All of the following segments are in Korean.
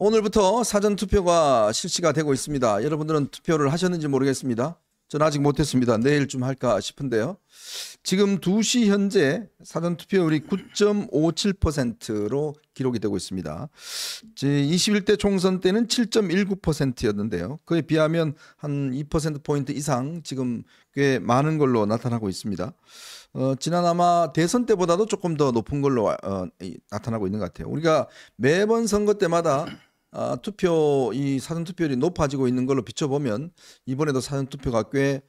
오늘부터 사전투표가 실시가 되고 있습니다. 여러분들은 투표를 하셨는지 모르겠습니다. 저는 아직 못했습니다. 내일 좀 할까 싶은데요. 지금 2시 현재 사전투표율이 9.57%로 기록이 되고 있습니다. 21대 총선 때는 7.19%였는데요. 그에 비하면 한 2%포인트 이상 지금 꽤 많은 걸로 나타나고 있습니다. 지난 아마 대선 때보다도 조금 더 높은 걸로 나타나고 있는 것 같아요. 우리가 매번 선거 때마다 이 사전투표율이 높아지고 있는 걸로 비춰보면 이번에도 사전투표가 꽤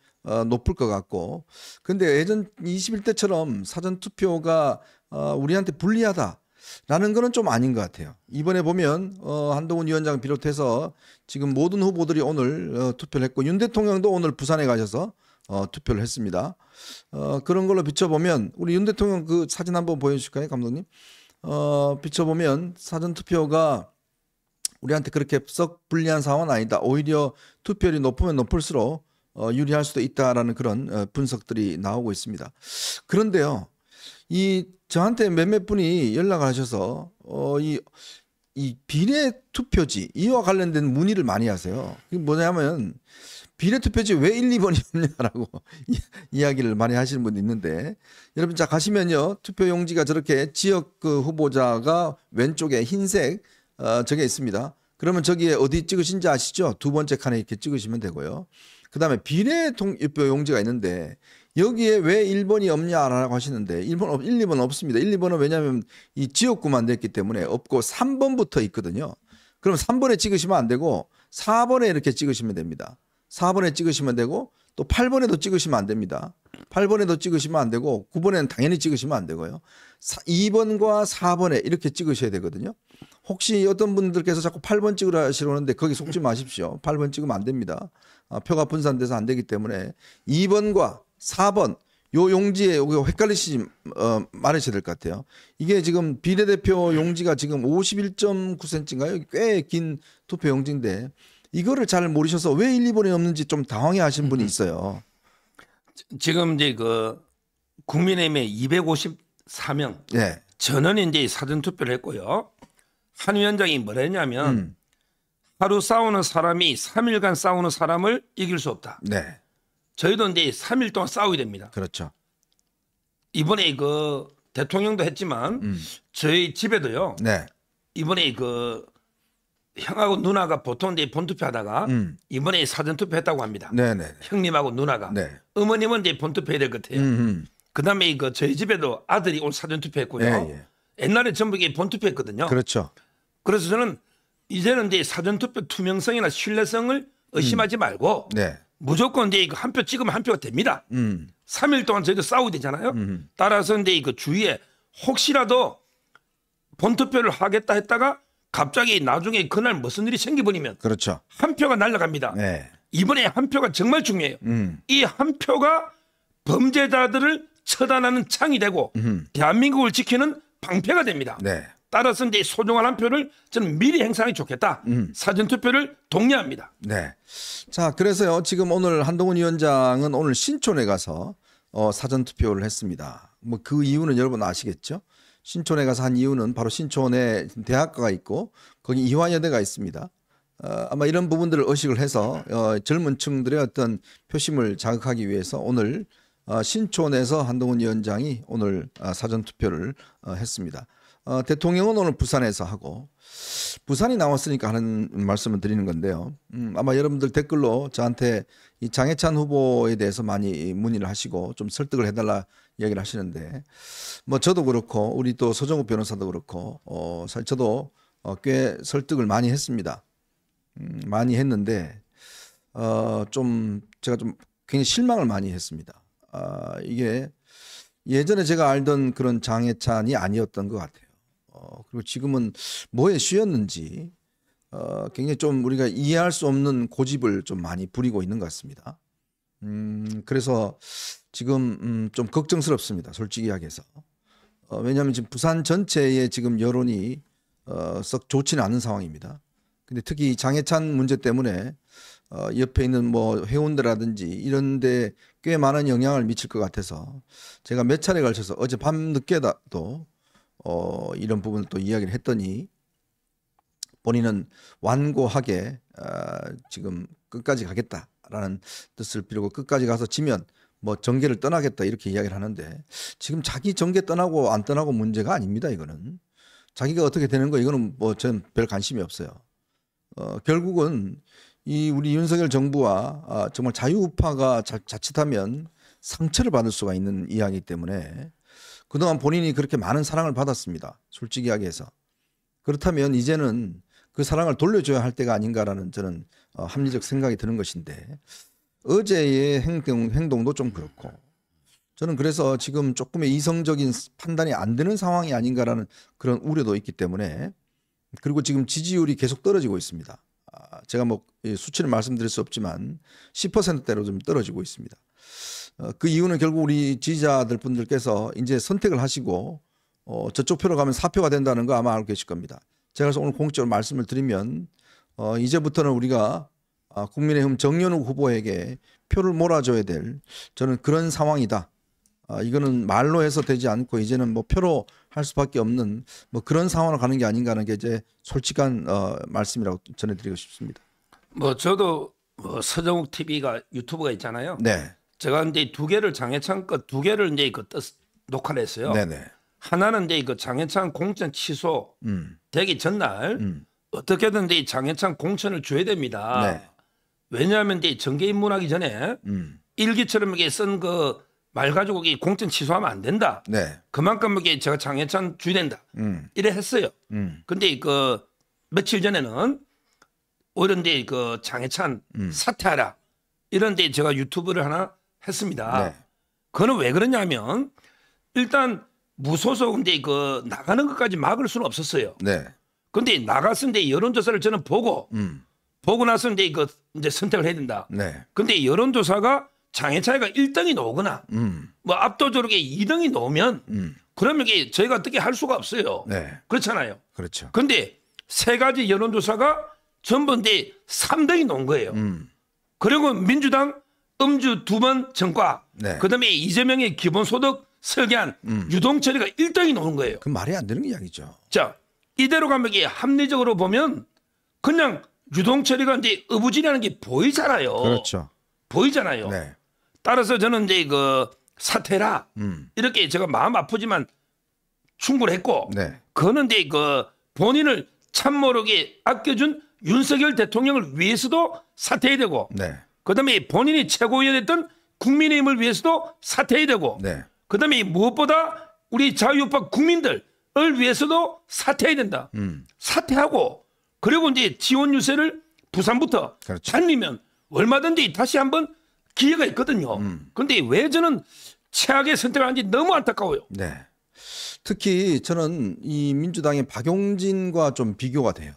높을 것 같고, 근데 예전 21대처럼 사전투표가 우리한테 불리하다라는 거는 좀 아닌 것 같아요. 이번에 보면 한동훈 위원장 비롯해서 지금 모든 후보들이 오늘 투표를 했고, 윤 대통령도 오늘 부산에 가셔서 투표를 했습니다. 그런 걸로 비춰보면 우리 윤 대통령 그 사진 한번 보여주실까요, 감독님? 비춰보면 사전투표가 우리한테 그렇게 썩 불리한 상황은 아니다. 오히려 투표율이 높으면 높을수록 유리할 수도 있다라는 그런 분석들이 나오고 있습니다. 그런데요, 저한테 몇몇 분이 연락을 하셔서 이 비례 투표지 이와 관련된 문의를 많이 하세요. 이게 뭐냐면 비례 투표지 왜 1, 2번이 없냐라고 이야기를 많이 하시는 분이 있는데, 여러분 자 가시면요, 투표 용지가 저렇게 지역 그 후보자가 왼쪽에 흰색 저게 있습니다. 그러면 저기에 어디 찍으신지 아시죠? 두 번째 칸에 이렇게 찍으시면 되고요. 그 다음에 비례 투표 용지가 있는데 여기에 왜 1번이 없냐라고 하시는데 1, 2번 없습니다. 1, 2번은 왜냐하면 이 지역구만 됐기 때문에 없고 3번부터 있거든요. 그럼 3번에 찍으시면 안 되고 4번에 이렇게 찍으시면 됩니다. 4번에 찍으시면 되고 또 8번에도 찍으시면 안 됩니다. 8번에도 찍으시면 안 되고 9번에는 당연히 찍으시면 안 되고요. 2번과 4번에 이렇게 찍으셔야 되거든요. 혹시 어떤 분들께서 자꾸 8번 찍으라 하시려는데 거기 속지 마십시오. 8번 찍으면 안 됩니다. 표가 분산돼서 안 되기 때문에 2번과 4번 요 용지에 헷갈리시지 말으셔야 될 것 같아요. 이게 지금 비례대표 용지가 지금 51.9cm인가요? 꽤 긴 투표 용지인데 이거를 잘 모르셔서 왜 1, 2번이 없는지 좀 당황해 하신 분이 있어요. 지금 이제 그 국민의힘에 254명 네. 전원이 이제 사전투표를 했고요. 한 위원장이 뭐라 했냐면 하루 싸우는 사람이 3일간 싸우는 사람을 이길 수 없다. 네. 저희도 이제 3일 동안 싸워야 됩니다. 그렇죠. 이번에 그 대통령도 했지만 저희 집에도요. 네. 이번에 그 형하고 누나가 보통 이제 본투표 하다가 이번에 사전투표 했다고 합니다. 네네. 형님하고 누나가. 네. 어머님은 이제 본투표 해야 될 것 같아요. 그다음에 그 저희 집에도 아들이 오늘 사전투표 했고요. 예. 옛날에 전부 이게 본투표 했거든요. 그렇죠. 그래서 저는 이제는 이제 사전투표 투명성이나 신뢰성을 의심하지 말고 네. 무조건 이제 한 표 찍으면 한 표가 됩니다. 3일 동안 저희도 싸우게 되잖아요. 따라서 이제 그 주위에 혹시라도 본투표를 하겠다 했다가 갑자기 나중에 그날 무슨 일이 생겨버리면 그렇죠. 한 표가 날아갑니다. 네. 이번에 한 표가 정말 중요해요. 이 한 표가 범죄자들을 처단하는 창이 되고 대한민국을 지키는 방패가 됩니다. 네. 따라서 이제 소중한 한 표를 저는 미리 행사하기 좋겠다. 사전투표를 독려합니다. 네. 자, 그래서요, 지금 오늘 한동훈 위원장은 오늘 신촌에 가서 사전투표를 했습니다. 뭐 그 이유는 여러분 아시겠죠? 신촌에 가서 한 이유는 바로 신촌에 대학가가 있고 거기 이화여대가 있습니다. 아마 이런 부분들을 의식을 해서 젊은 층들의 어떤 표심을 자극하기 위해서 오늘 신촌에서 한동훈 위원장이 오늘 사전투표를 했습니다. 대통령은 오늘 부산에서 하고, 부산이 나왔으니까 하는 말씀을 드리는 건데요. 아마 여러분들 댓글로 저한테 이 장해찬 후보에 대해서 많이 문의를 하시고 좀 설득을 해달라 이야기를 하시는데, 뭐 저도 그렇고 우리 또 서정우 변호사도 그렇고 사실 저도 꽤 설득을 많이 했습니다. 많이 했는데 좀 제가 좀 굉장히 실망을 많이 했습니다. 이게 예전에 제가 알던 그런 장해찬이 아니었던 것 같아요. 그리고 지금은 뭐에 쉬었는지 굉장히 좀 우리가 이해할 수 없는 고집을 좀 많이 부리고 있는 것 같습니다. 그래서 지금 좀 걱정스럽습니다. 솔직히 이야기해서. 왜냐하면 지금 부산 전체의 지금 여론이 썩 좋지는 않은 상황입니다. 근데 특히 장해찬 문제 때문에 옆에 있는 뭐 회원들라든지 이런 데 꽤 많은 영향을 미칠 것 같아서 제가 몇 차례 걸쳐서 어제 밤 늦게도 이런 부분을 또 이야기를 했더니 본인은 완고하게 지금 끝까지 가겠다라는 뜻을 빌고 끝까지 가서 지면 뭐 정계를 떠나겠다 이렇게 이야기를 하는데 지금 자기 정계 떠나고 안 떠나고 문제가 아닙니다. 이거는 자기가 어떻게 되는 거 이거는 뭐 전 별 관심이 없어요. 결국은 이 우리 윤석열 정부와 정말 자유우파가 자칫하면 상처를 받을 수가 있는 이야기이기 때문에 그동안 본인이 그렇게 많은 사랑을 받았습니다. 솔직히 이야기해서. 그렇다면 이제는 그 사랑을 돌려줘야 할 때가 아닌가라는 저는 합리적 생각이 드는 것인데 어제의 행동도 좀 그렇고 저는 그래서 지금 조금의 이성적인 판단이 안 되는 상황이 아닌가라는 그런 우려도 있기 때문에 그리고 지금 지지율이 계속 떨어지고 있습니다. 제가 뭐 수치를 말씀드릴 수 없지만 10%대로 좀 떨어지고 있습니다. 그 이유는 결국 우리 지지자들 분들께서 이제 선택을 하시고 저쪽 표로 가면 사표가 된다는 거 아마 알고 계실 겁니다. 제가 그래서 오늘 공식적으로 말씀을 드리면 이제부터는 우리가 국민의힘 정연욱 후보에게 표를 몰아줘야 될 저는 그런 상황이다. 이거는 말로 해서 되지 않고 이제는 뭐 표로 할 수밖에 없는 뭐 그런 상황으로 가는 게 아닌가 하는 게 이제 솔직한 말씀이라고 전해드리고 싶습니다. 뭐 저도 서정욱 TV가 유튜브가 있잖아요. 네. 제가 이제 두 개를 장해찬 것 두 개를 이제 녹화를 했어요. 네네. 하나는 이제 그 장해찬 공천 취소 되기 전날 어떻게든 이제 장해찬 공천을 줘야 됩니다. 네. 왜냐하면 이제 정계 입문하기 전에 일기처럼 이게 쓴 그 말 가지고 이 공천 취소하면 안 된다. 네. 그만큼 이게 제가 장해찬 줘야 된다. 이래 했어요. 근데 그 며칠 전에는 오히려 이제 그 장해찬 사퇴하라 이런 데 제가 유튜브를 하나 했습니다. 네. 그거는 왜 그러냐면 일단 무소속인데 그 나가는 것까지 막을 수는 없었어요. 네. 근데 나갔을 때 여론조사를 저는 보고 나서 이제 그 이제 선택을 해야 된다. 네. 근데 여론조사가 장해찬이가 1등이 나오거나 뭐 압도적으로 2등이 나오면 그러면 이게 저희가 어떻게 할 수가 없어요. 네. 그렇잖아요. 그렇죠. 근데 세 가지 여론조사가 전부 이제 3등이 나온 거예요. 그리고 민주당 음주 2번 전과 네. 그다음에 이재명의 기본소득 설계안 유동철이가 1등이 나오는 거예요. 그 말이 안 되는 이야기죠. 자 이대로 가면 이게 합리적으로 보면 그냥 유동철이가 이제 어부지라는 게 보이잖아요. 그렇죠. 보이잖아요. 네. 따라서 저는 이제 그 사퇴라 이렇게 제가 마음 아프지만 충분했고 네. 그거는 이제 그 본인을 참모르게 아껴준 윤석열 대통령을 위해서도 사퇴해야 되고 네. 그다음에 본인이 최고위원했던 국민의힘을 위해서도 사퇴해야 되고 네. 그다음에 무엇보다 우리 자유우파 국민들을 위해서도 사퇴해야 된다. 사퇴하고 그리고 이제 지원 유세를 부산부터 그렇죠. 잘리면 얼마든지 다시 한번 기회가 있거든요. 그런데 왜 저는 최악의 선택을 한지 너무 안타까워요. 네. 특히 저는 이 민주당의 박용진과 좀 비교가 돼요.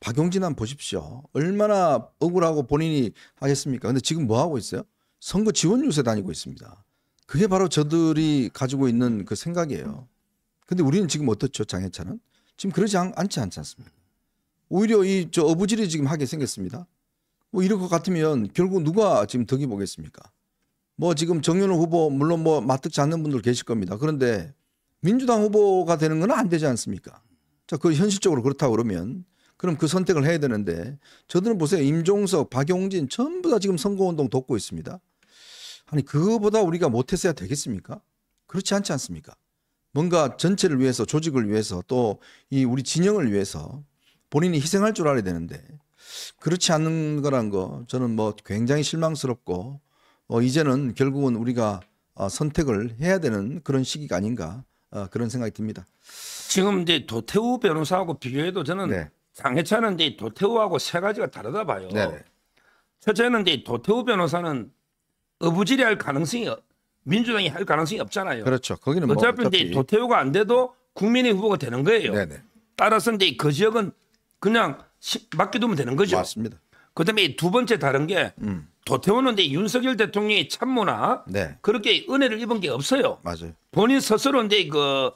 박용진 한번 보십시오. 얼마나 억울하고 본인이 하겠습니까? 근데 지금 뭐 하고 있어요? 선거 지원 유세 다니고 있습니다. 그게 바로 저들이 가지고 있는 그 생각이에요. 근데 우리는 지금 어떻죠? 장해찬은? 지금 그러지 않지 않습니까? 오히려 이 저 어부질이 지금 하게 생겼습니다. 뭐 이럴 것 같으면 결국 누가 지금 덕이 보겠습니까? 뭐 지금 정연호 후보 물론 뭐 맞듣지 않는 분들 계실 겁니다. 그런데 민주당 후보가 되는 건 안 되지 않습니까? 자, 그 현실적으로 그렇다고 그러면 그럼 그 선택을 해야 되는데 저들은 보세요. 임종석, 박용진 전부 다 지금 선거운동 돕고 있습니다. 아니 그거보다 우리가 못했어야 되겠습니까? 그렇지 않지 않습니까? 뭔가 전체를 위해서 조직을 위해서 또 이 우리 진영을 위해서 본인이 희생할 줄 알아야 되는데 그렇지 않는 거란 거 저는 뭐 굉장히 실망스럽고 이제는 결국은 우리가 선택을 해야 되는 그런 시기가 아닌가 그런 생각이 듭니다. 지금 이제 도태우 변호사하고 비교해도 저는 네. 장해찬은 이제 도태우하고 세 가지가 다르다 봐요. 네네. 첫째는 이제 도태우 변호사는 어부질이 할 가능성이 민주당이 할 가능성이 없잖아요. 그렇죠. 거기는 뭐 어차피 이제 도태우가 안 돼도 국민의 후보가 되는 거예요. 네네. 따라서 이제 그 지역은 그냥 맡겨두면 되는 거죠. 맞습니다. 그다음에 두 번째 다른 게 도태우는 이제 윤석열 대통령의 참모나 네. 그렇게 은혜를 입은 게 없어요. 맞아요. 본인 스스로 이제 그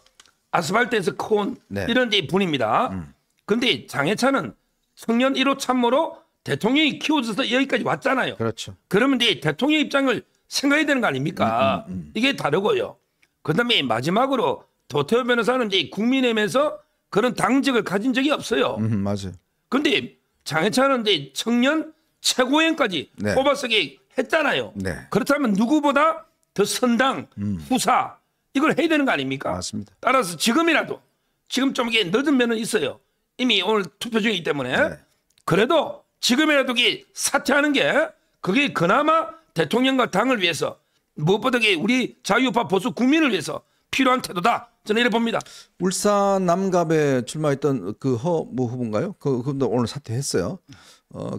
아스팔트에서 커온 네. 이런 데 분입니다. 근데 장해찬은 청년 1호 참모로 대통령이 키워줘서 여기까지 왔잖아요. 그렇죠. 그러면 이제 대통령 입장을 생각해야 되는 거 아닙니까? 이게 다르고요. 그다음에 마지막으로 도태우 변호사는 이제 국민의힘에서 그런 당직을 가진 적이 없어요. 맞아요. 근데 장해찬은 이제 청년 최고위원까지 네. 뽑아서기 했잖아요. 네. 그렇다면 누구보다 더 선당, 후사 이걸 해야 되는 거 아닙니까? 맞습니다. 따라서 지금이라도 지금 좀 이게 늦은 면은 있어요. 이미 오늘 투표 중이기 때문에 네. 그래도 지금이라도 이게 사퇴하는 게 그게 그나마 대통령과 당을 위해서 무엇보다 우리 자유우파 보수 국민을 위해서 필요한 태도다. 저는 이래 봅니다. 울산 남갑에 출마했던 그 후보인가요? 그분도 오늘 사퇴했어요.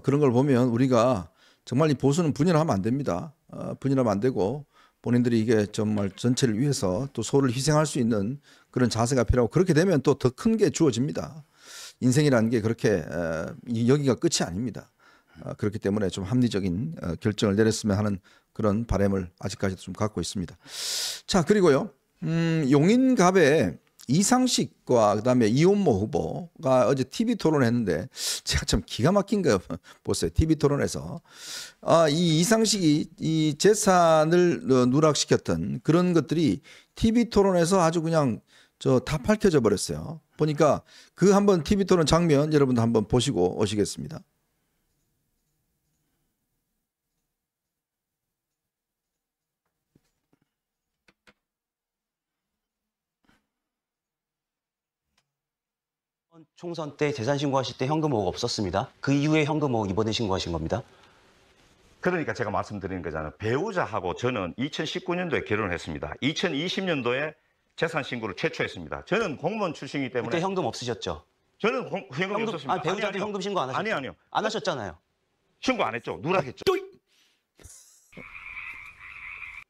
그런 걸 보면 우리가 정말 이 보수는 분열하면 안 됩니다. 분열하면 안 되고 본인들이 이게 정말 전체를 위해서 또 소를 희생할 수 있는 그런 자세가 필요하고 그렇게 되면 또 더 큰 게 주어집니다. 인생이라는 게 그렇게 여기가 끝이 아닙니다. 그렇기 때문에 좀 합리적인 결정을 내렸으면 하는 그런 바람을 아직까지도 좀 갖고 있습니다. 자, 그리고요. 용인갑에 이상식과 그다음에 이혼모 후보가 어제 TV 토론했는데 제가 참 기가 막힌 거 보세요. TV 토론에서 이 이상식이 이 재산을 누락시켰던 그런 것들이 TV 토론에서 아주 그냥 다 밝혀져 버렸어요. 보니까 그 한번 TV 토론 장면 여러분도 한번 보시고 오시겠습니다. 총선 때 재산 신고하실 때 현금 5억 없었습니다. 그 이후에 현금 5억 이번에 신고하신 겁니다. 그러니까 제가 말씀드리는 거잖아요. 배우자하고 저는 2019년도에 결혼을 했습니다. 2020년도에 재산 신고를 최초했습니다. 저는 공무원 출신이기 때문에 그때 현금 없으셨죠? 저는 현금이 없었습니다. 아니, 배우자도 아니요. 현금 신고 안 하셨죠? 아니요. 안 하셨잖아요. 신고 안 했죠. 누락했죠.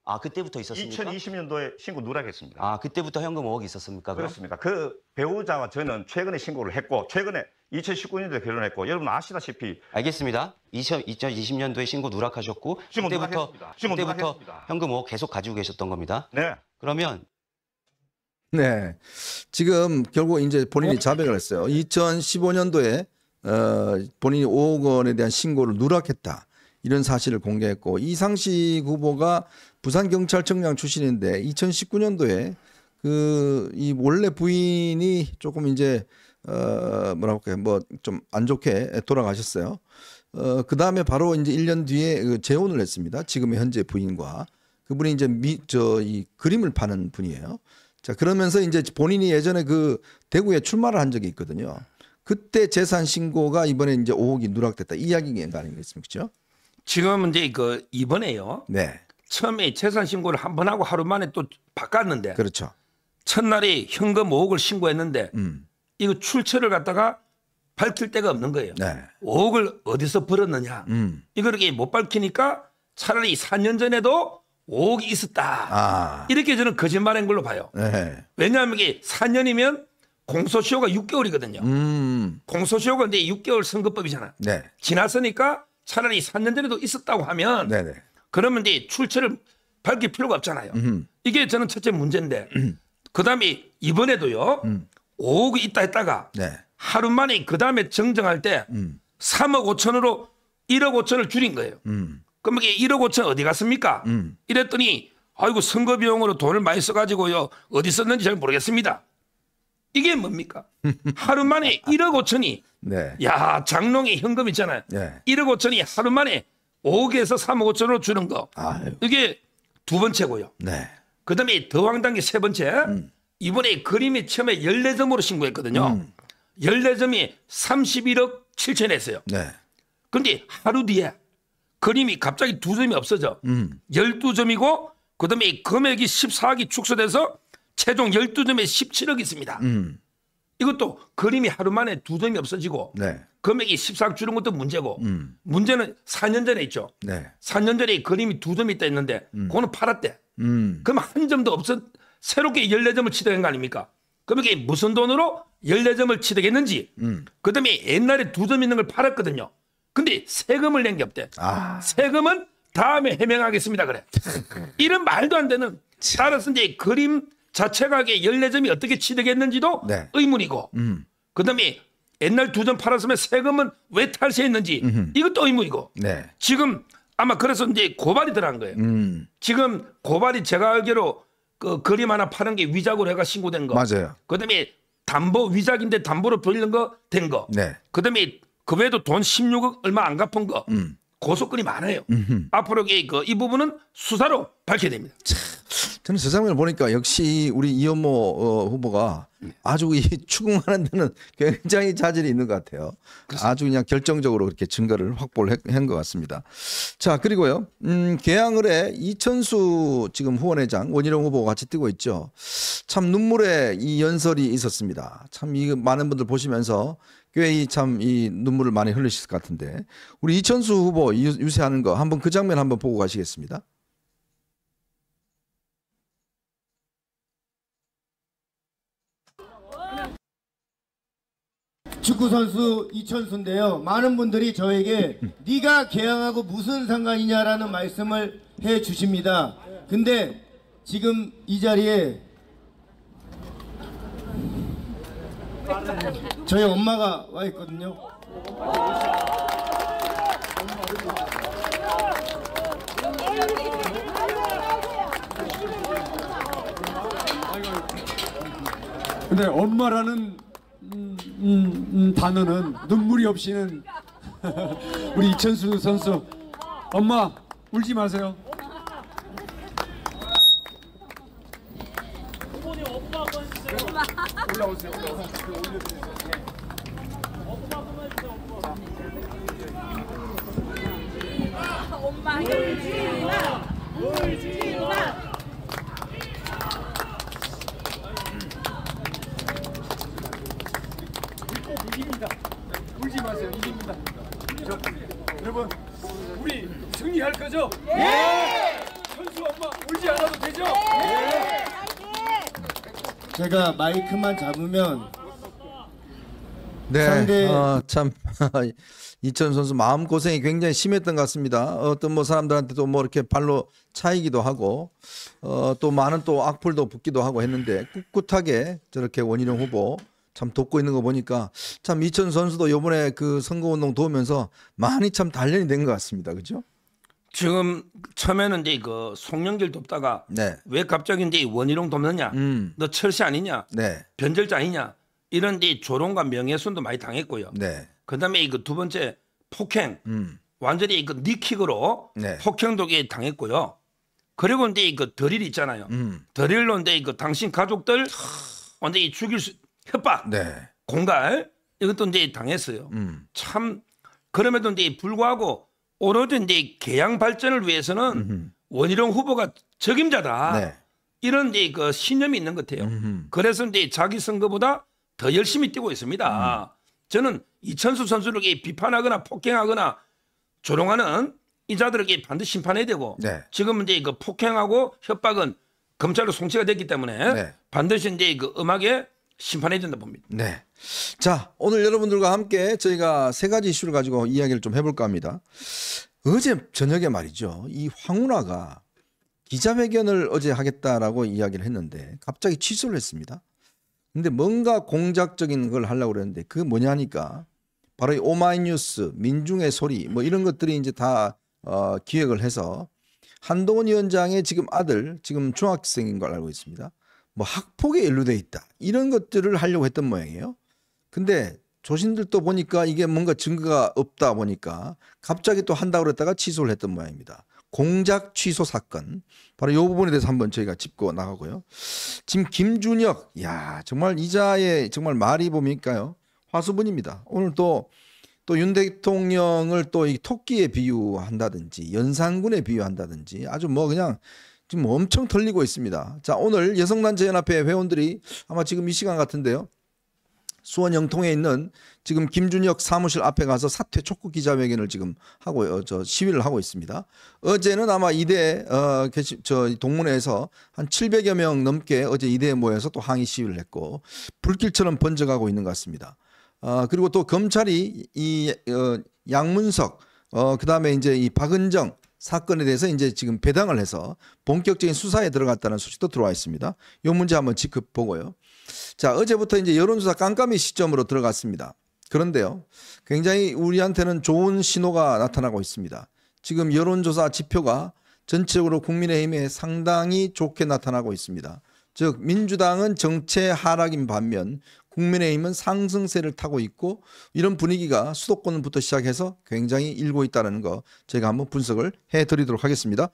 아, 그때부터 있었습니까? 2020년도에 신고 누락했습니다. 아, 그때부터 현금 5억이 있었습니까? 그럼? 그렇습니다. 그 배우자와 저는 최근에 신고를 했고 최근에 2019년도에 결혼했고 여러분 아시다시피 알겠습니다. 2020년도에 신고 누락하셨고 신고 그때부터 누락했습니다. 신고 누락했습니다. 현금 5억 계속 가지고 계셨던 겁니다. 네. 그러면 네. 지금 결국 이제 본인이 자백을 했어요. 2015년도에 본인이 5억 원에 대한 신고를 누락했다. 이런 사실을 공개했고 이상식 후보가 부산경찰청장 출신인데 2019년도에 이 원래 부인이 조금 이제 뭐라고 할까요? 뭐 좀 안 좋게 돌아가셨어요. 그 다음에 바로 이제 1년 뒤에 재혼을 했습니다. 지금의 현재 부인과 그분이 이제 이 그림을 파는 분이에요. 자, 그러면서 이제 본인이 예전에 그 대구에 출마를 한 적이 있거든요. 그때 재산 신고가 이번에 이제 5억이 누락됐다. 이 이야기인 거 아니겠습니까? 그렇죠? 지금 이제 이번에요. 네. 처음에 재산 신고를 한 번 하고 하루 만에 또 바꿨는데 그렇죠. 첫날에 현금 5억을 신고했는데 이거 출처를 갖다가 밝힐 데가 없는 거예요. 네. 5억을 어디서 벌었느냐. 이걸 이렇게 못 밝히니까 차라리 4년 전에도 5억이 있었다. 이렇게 저는 거짓말한 걸로 봐요. 네. 왜냐하면 이게 4년이면 공소시효가 6개월이거든요. 공소시효가 이제 6개월 선거법이잖아요. 네. 지났으니까 차라리 4년 전에도 있었다고 하면 네네. 그러면 이제 출처를 밝힐 필요가 없잖아요. 이게 저는 첫째 문제인데 그다음에 이번에도요. 5억이 있다 했다가 네. 하루 만에 그다음에 정정할 때 3억 5천으로 1억 5천을 줄인 거예요. 그럼 이게 1억 5천 어디 갔습니까? 이랬더니 아이고 선거 비용으로 돈을 많이 써가지고요. 어디 썼는지 잘 모르겠습니다. 이게 뭡니까? 하루 만에 1억 5천이 네. 야 장롱에 현금 있잖아요. 네. 1억 5천이 하루 만에 5억에서 3억 5천으로 주는 거. 아유. 이게 두 번째고요. 네. 그다음에 더 황당한 게 세 번째. 이번에 그림이 처음에 14점으로 신고했거든요. 14점이 31억 7천 했어요. 네. 그런데 하루 뒤에 그림이 갑자기 2점이 없어져. 12점이고 그다음에 금액이 14억이 축소돼서 최종 12점에 17억이 있습니다. 이것도 그림이 하루 만에 2점이 없어지고 네. 금액이 14억 줄은 것도 문제고 문제는 4년 전에 있죠. 네. 4년 전에 그림이 2점이 있다 했는데 그거는 팔았대. 그럼 한 점도 없어 새롭게 14점을 취득한 거 아닙니까? 그럼 이게 무슨 돈으로 14점을 취득했는지 그다음에 옛날에 2점 있는 걸 팔았거든요. 근데 세금을 낸 게 없대. 세금은 다음에 해명하겠습니다 그래. 이런 말도 안 되는. 따라서 이제 그림 자체가 14점이 어떻게 취득했는지도 네. 의문이고 그다음에 옛날 2점 팔았으면 세금은 왜 탈세했는지 이것도 의문이고 네. 지금 아마 그래서 이제 고발이 들어간 거예요. 지금 고발이 제가 알기로 그 그림 하나 파는 게 위작으로 해가 신고된 거. 맞아요. 그다음에 담보 위작인데 담보로 빌린 거 된 거. 네. 그다음에 그 외에도 돈 16억 얼마 안 갚은 거 고소건이 많아요. 앞으로 이 부분은 수사로 밝혀야 됩니다. 저는 저 장면을 보니까 역시 우리 이현모 후보가 아주 이 추궁하는 데는 굉장히 자질이 있는 것 같아요. 그렇습니다. 아주 그냥 결정적으로 그렇게 증거를 확보를 한 것 같습니다. 자, 그리고요, 개항을에 이천수 지금 후원회장, 원희룡 후보가 같이 뛰고 있죠. 참 눈물의 이 연설이 있었습니다. 참 이 많은 분들 보시면서 꽤 참 이 눈물을 많이 흘리실 것 같은데, 우리 이천수 후보 유세하는 거 한번 그 장면 한번 보고 가시겠습니다. 축구선수 이천수인데요. 많은 분들이 저에게 네가 개항하고 무슨 상관이냐라는 말씀을 해 주십니다. 근데 지금 이 자리에 저희 엄마가 와 있거든요. 근데 엄마라는 단어는 눈물이 없이는 우리 이천수 선수 엄마 울지 마세요. 올라오세요. 엄마 울지 마. 울지 마. 이깁니다. 울지 마세요. 이깁니다. 여러분 우리 승리할 거죠? 예! 선수 엄마 울지 않아도 되죠? 예! 제가 마이크만 잡으면 네, 상대- 참 이천 선수 마음 고생이 굉장히 심했던 것 같습니다. 어떤 뭐 사람들한테도 뭐 이렇게 발로 차이기도 하고 또 많은 또 악플도 붙기도 하고 했는데 꿋꿋하게 저렇게 원희룡 후보 참 돕고 있는 거 보니까 참 이천 선수도 이번에 그 선거운동 도우면서 많이 참 단련이 된 것 같습니다. 그죠? 지금 처음에는 이제 그 송영길 돕다가 네. 왜 갑자기 이제 원희룡 돕느냐? 너 철새 아니냐? 네. 변절자 아니냐? 이런 이제 조롱과 명예훼손도 많이 당했고요. 네. 그다음에 그 두 번째 폭행, 완전히 그 니킥으로 네. 폭행도 당했고요. 그리고 이제 그 덜일 있잖아요. 덜일로 이제 그 당신 가족들 완전히 죽일 수 협박, 네. 공갈 이것도 이제 당했어요. 참 그럼에도 이제 불구하고 오로지 이제 개항 발전을 위해서는 원희룡 후보가 적임자다. 네. 이런 이제 그 신념이 있는 것 같아요. 그래서 이제 자기 선거보다 더 열심히 뛰고 있습니다. 저는 이천수 선수를 비판하거나 폭행하거나 조롱하는 이 자들에게 반드시 심판해야 되고 네. 지금 이제 그 폭행하고 협박은 검찰로 송치가 됐기 때문에 네. 반드시 이제 그 엄하게 심판해야 된다 봅니다. 네. 자, 오늘 여러분들과 함께 저희가 세 가지 이슈를 가지고 이야기를 좀 해볼까 합니다. 어제 저녁에 말이죠. 이 황운하가 기자회견을 어제 하겠다라고 이야기를 했는데 갑자기 취소를 했습니다. 근데 뭔가 공작적인 걸 하려고 그랬는데 그게 뭐냐니까 바로 이 오마이뉴스, 민중의 소리 뭐 이런 것들이 이제 다 기획을 해서 한동훈 위원장의 지금 아들, 지금 중학생인 걸 알고 있습니다. 뭐 학폭에 연루돼 있다 이런 것들을 하려고 했던 모양이에요. 근데 조신들도 보니까 이게 뭔가 증거가 없다 보니까 갑자기 또 한다고 그랬다가 취소를 했던 모양입니다. 공작 취소 사건 바로 이 부분에 대해서 한번 저희가 짚고 나가고요. 지금 김준혁, 야 정말 이자의 정말 말이 보니까요 화수분입니다. 오늘 또 윤 대통령을 또 이 토끼에 비유한다든지 연산군에 비유한다든지 아주 뭐 그냥 지금 엄청 털리고 있습니다. 자, 오늘 여성단체연합회 회원들이 아마 지금 이 시간 같은데요. 수원 영통에 있는 지금 김준혁 사무실 앞에 가서 사퇴 촉구 기자회견을 지금 하고 시위를 하고 있습니다. 어제는 아마 이대 동문회에서 한 700여 명 넘게 어제 이대에 모여서 또 항의 시위를 했고 불길처럼 번져가고 있는 것 같습니다. 그리고 또 검찰이 이 양문석 그다음에 이제 이 박은정 사건에 대해서 이제 지금 배당을 해서 본격적인 수사에 들어갔다는 소식도 들어와 있습니다. 이 문제 한번 짚어보고요. 자, 어제부터 이제 여론조사 깜깜이 시점으로 들어갔습니다. 그런데요, 굉장히 우리한테는 좋은 신호가 나타나고 있습니다. 지금 여론조사 지표가 전체적으로 국민의힘에 상당히 좋게 나타나고 있습니다. 즉 민주당은 정체 하락인 반면 국민의힘은 상승세를 타고 있고 이런 분위기가 수도권부터 시작해서 굉장히 일고 있다는 거 제가 한번 분석을 해드리도록 하겠습니다.